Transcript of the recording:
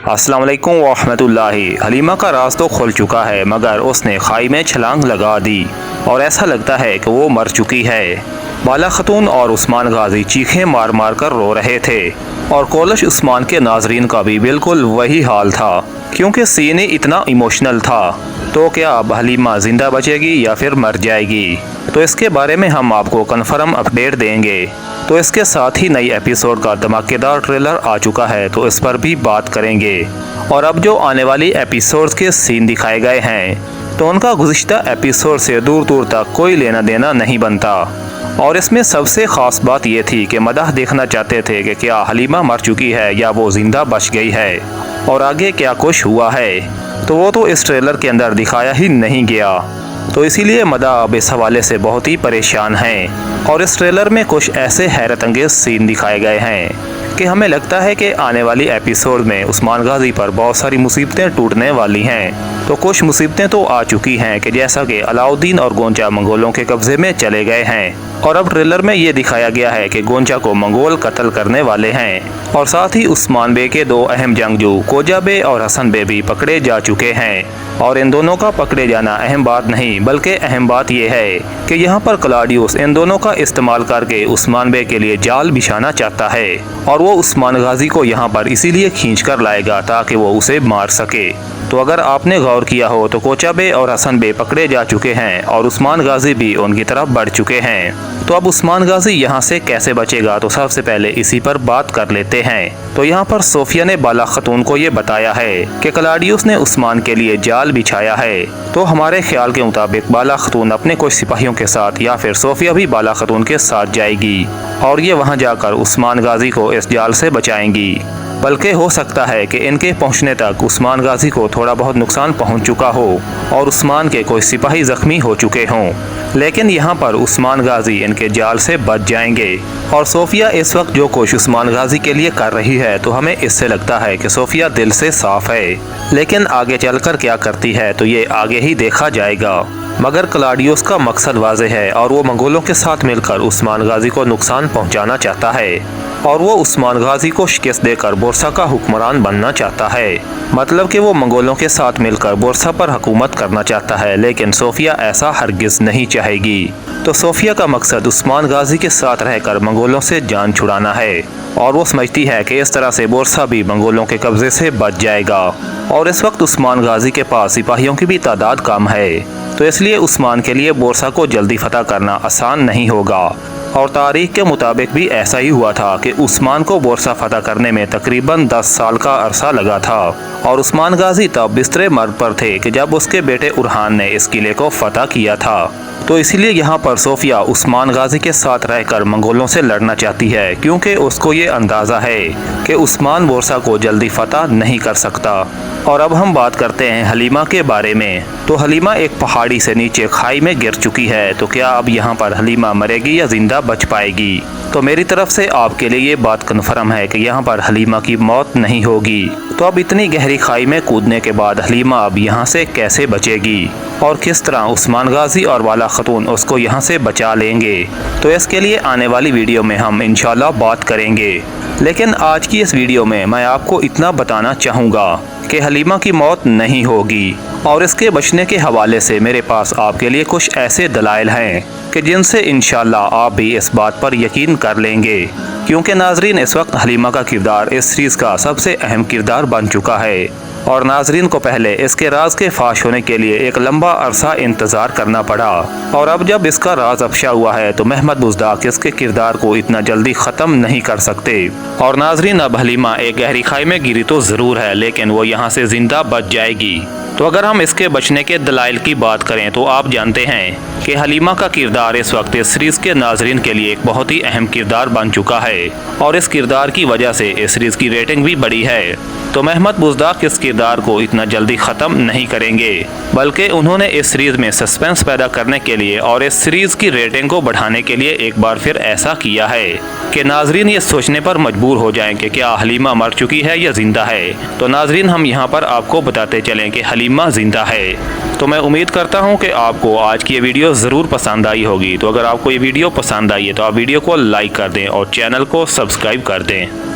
अस्सलाम वालेकुम वरहमतुल्लाहि। हलीमा का राज तो खुल चुका है, मगर उसने खाई में छलांग लगा दी और ऐसा लगता है कि वो मर चुकी है। बाला खतून और उस्मान गाजी चीखें मार मार कर रो रहे थे और कोलश उस्मान के नाजरीन का भी बिल्कुल वही हाल था, क्योंकि सीन इतना इमोशनल था। तो क्या अब हलीमा ज़िंदा बचेगी या फिर मर जाएगी, तो इसके बारे में हम आपको कन्फर्म अपडेट देंगे। तो इसके साथ ही नई एपिसोड का धमाकेदार ट्रेलर आ चुका है, तो इस पर भी बात करेंगे। और अब जो आने वाली एपिसोड्स के सीन दिखाए गए हैं, तो उनका गुज़िश्ता एपिसोड से दूर दूर तक कोई लेना देना नहीं बनता। और इसमें सबसे ख़ास बात ये थी कि मदाह देखना चाहते थे कि क्या हलीमा मर चुकी है या वो ज़िंदा बच गई है और आगे क्या कुछ हुआ है, तो वो तो इस ट्रेलर के अंदर दिखाया ही नहीं गया। तो इसीलिए मदाह अब इस हवाले से बहुत ही परेशान हैं और इस ट्रेलर में कुछ ऐसे हैरत अंगेज सीन दिखाए गए हैं कि हमें लगता है कि आने वाली एपिसोड में उस्मान गाजी पर बहुत सारी मुसीबतें टूटने वाली हैं। तो कुछ मुसीबतें तो आ चुकी हैं कि जैसा कि अलाउद्दीन और गोंचा मंगोलों के कब्जे में चले गए हैं और अब ट्रेलर में ये दिखाया गया है कि गोंचा को मंगोल कत्ल करने वाले हैं और साथ ही उस्मान बे के दो अहम जंगजू कोजा बे और हसन बे भी पकड़े जा चुके हैं। और इन दोनों का पकड़े जाना अहम बात नहीं, बल्कि अहम बात यह है कि यहाँ पर क्लाउडियस इन दोनों का इस्तेमाल करके उस्मान बे के लिए जाल बिछाना चाहता है और वो उस्मान गाजी को यहाँ पर इसीलिए खींच कर लाएगा ताकि वो उसे मार सके। तो अगर आपने गौर किया हो तो कोचा बे और हसन बे पकड़े जा चुके हैं और उस्मान गाजी भी उनकी तरफ बढ़ चुके हैं। तो अब उस्मान गाजी यहाँ से कैसे बचेगा, तो सबसे पहले इसी पर बात कर लेते हैं। तो यहाँ पर सोफिया ने बाला खतून को ये बताया है कि क्लाउडियस ने उस्मान के लिए जाल बिछाया है। तो हमारे ख्याल के मुताबिक बाला खतून अपने कुछ सिपाहियों के साथ या फिर सोफिया भी बाला खतून के साथ जाएगी और ये वहाँ जाकर उस्मान गाजी को इस जाल से बचाएंगी। बल्कि हो सकता है कि इनके पहुंचने तक उस्मान गाजी को थोड़ा बहुत नुकसान पहुंच चुका हो और उस्मान के कोई सिपाही जख्मी हो चुके हों, लेकिन यहाँ पर उस्मान गाजी इनके जाल से बच जाएंगे। और सोफिया इस वक्त जो कुछ उस्मान गाजी के लिए कर रही है, तो हमें इससे लगता है कि सोफिया दिल से साफ है, लेकिन आगे चलकर क्या करती है तो ये आगे ही देखा जाएगा। मगर क्लाउडियस का मकसद वाज़ेह है और वो मंगोलों के साथ मिलकर उस्मान गाजी को नुकसान पहुंचाना चाहता है और वो उस्मान गाजी को शिकस्त देकर बोरसा का हुक्मरान बनना चाहता है। मतलब कि वो मंगोलों के साथ मिलकर बोरसा पर हुकूमत करना चाहता है, लेकिन सोफिया ऐसा हरगिज़ नहीं चाहेगी। तो सोफिया का मकसद उस्मान गाजी के साथ रहकर मंगोलों से जान छुड़ाना है और वो समझती है कि इस तरह से बोरसा भी मंगोलों के कब्जे से बच जाएगा। और इस वक्त उस्मान गाजी के पास सिपाहियों की भी तादाद कम है, तो इसलिए उस्मान के लिए बोरसा को जल्दी फतह करना आसान नहीं होगा। और तारीख के मुताबिक भी ऐसा ही हुआ था कि उस्मान को बोरसा फतह करने में तकरीबन 10 साल का अरसा लगा था और उस्मान गाजी तब बिस्तरे मर्द पर थे कि जब उसके बेटे उरहान ने इस किले को फतह किया था। तो इसीलिए यहाँ पर सोफिया उस्मान गाजी के साथ रहकर मंगोलों से लड़ना चाहती है, क्योंकि उसको ये अंदाज़ा है कि उस्मान बोरसा को जल्दी फतह नहीं कर सकता। और अब हम बात करते हैं हलीमा के बारे में। तो हलीमा एक पहाड़ी से नीचे खाई में गिर चुकी है, तो क्या अब यहाँ पर हलीमा मरेगी या ज़िंदा बच पाएगी? तो मेरी तरफ से आपके लिए ये बात कन्फर्म है कि यहाँ पर हलीमा की मौत नहीं होगी। तो अब इतनी गहरी खाई में कूदने के बाद हलीमा अब यहाँ से कैसे बचेगी और किस तरह उस्मान गाजी और बाला खतून उसको यहाँ से बचा लेंगे, तो इसके लिए आने वाली वीडियो में हम इंशाल्लाह बात करेंगे। लेकिन आज की इस वीडियो में मैं आपको इतना बताना चाहूँगा कि हलीमा की मौत नहीं होगी और इसके बचने के हवाले से मेरे पास आपके लिए कुछ ऐसे दलाइल हैं कि जिनसे इंशाल्लाह आप भी इस बात पर यकीन कर लेंगे। क्योंकि नाजरीन, इस वक्त हलीमा का किरदार इस सीरीज़ का सबसे अहम किरदार बन चुका है और नाजरीन को पहले इसके राज के फाश होने के लिए एक लंबा अरसा इंतज़ार करना पड़ा और अब जब इसका राज अफशा हुआ है तो महमद बुज़दाक इसके किरदार को इतना जल्दी ख़त्म नहीं कर सकते। और नाजरीन, अब हलीमा एक गहरी खाई में गिरी तो ज़रूर है, लेकिन वो यहाँ से ज़िंदा बच जाएगी। तो अगर हम इसके बचने के दलाइल की बात करें तो आप जानते हैं कि हलीमा का किरदार इस वक्त इस सीरीज़ के नाजरीन के लिए एक बहुत ही अहम किरदार बन चुका है और इस किरदार की वजह से इस सीरीज़ की रेटिंग भी बढ़ी है। तो महमद बुज़दाक इस किरदार को इतना जल्दी ख़त्म नहीं करेंगे, बल्कि उन्होंने इस सीरीज़ में सस्पेंस पैदा करने के लिए और इस सीरीज़ की रेटिंग को बढ़ाने के लिए एक बार फिर ऐसा किया है कि नाजरीन ये सोचने पर मजबूर हो जाएं कि क्या हलीमा मर चुकी है या ज़िंदा है। तो नाजरीन, हम यहाँ पर आपको बताते चलें कि हलीमा ज़िंदा है। तो मैं उम्मीद करता हूँ कि आपको आज की ये वीडियो ज़रूर पसंद आई होगी। तो अगर आपको ये वीडियो पसंद आई है तो आप वीडियो को लाइक कर दें और चैनल को सब्सक्राइब कर दें।